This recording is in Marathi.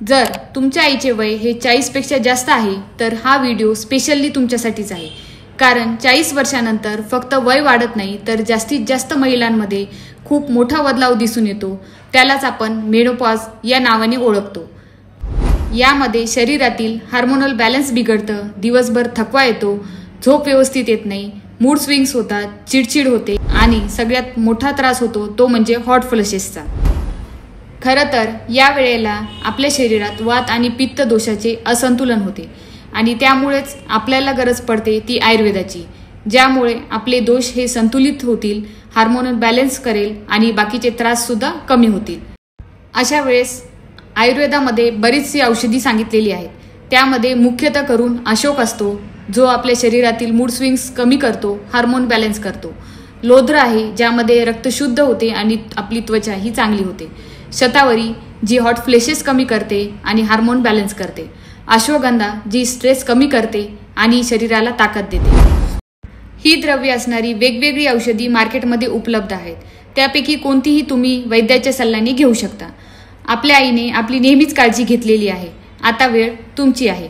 जर तुमच्या आईचे वय हे 40पेक्षा जास्त आहे तर हा व्हिडिओ स्पेशली तुमच्यासाठीच आहे। कारण 40 वर्षानंतर फक्त वय वाढत नाही तर जास्तीत जास्त महिलांमध्ये खूप मोठा बदलाव दिसून येतो। त्यालाच आपण मेनोपॉज या नावाने ओळखतो। यामध्ये शरीरातील हार्मोनल बॅलन्स बिघडतं, दिवसभर थकवा येतो, झोप व्यवस्थित येत नाही, मूड स्विंग्स होतात, चिडचिड होते आणि सगळ्यात मोठा त्रास होतो तो म्हणजे हॉट फ्लशेसचा। खरं तर या वेळेला आपल्या शरीरात वात आणि पित्त दोषाचे असंतुलन होते आणि त्यामुळेच आपल्याला गरज पडते ती आयुर्वेदाची, ज्यामुळे आपले दोष हे संतुलित होतील, हार्मोनल बॅलन्स करेल आणि बाकीचे त्रास सुद्धा कमी होतील। अशा वेळेस आयुर्वेदामध्ये बरीचशी औषधी सांगितलेली आहेत। त्यामध्ये मुख्यतः करून अशोक असतो जो आपल्या शरीरातील मूड स्विंग्स कमी करतो, हार्मोन बॅलन्स करतो। लोध्र आहे ज्यामध्ये रक्त शुद्ध होते आणि आपली त्वचा ही चांगली होते। शतावरी जी हॉट फ्लॅशेस कमी करते आणि हार्मोन बॅलन्स करते। अश्वगंधा जी स्ट्रेस कमी करते आणि शरीराला ताकद देते। ही द्रव्ये असणारी वेगवेगळी औषधी मार्केटमध्ये उपलब्ध आहेत। त्यापैकी कोणतीही तुम्ही वैद्याच्या सल्ल्याने घेऊ शकता। आपल्या आईने आपली नेहमीच काळजी घेतलेली आहे। आता वेळ तुमची आहे।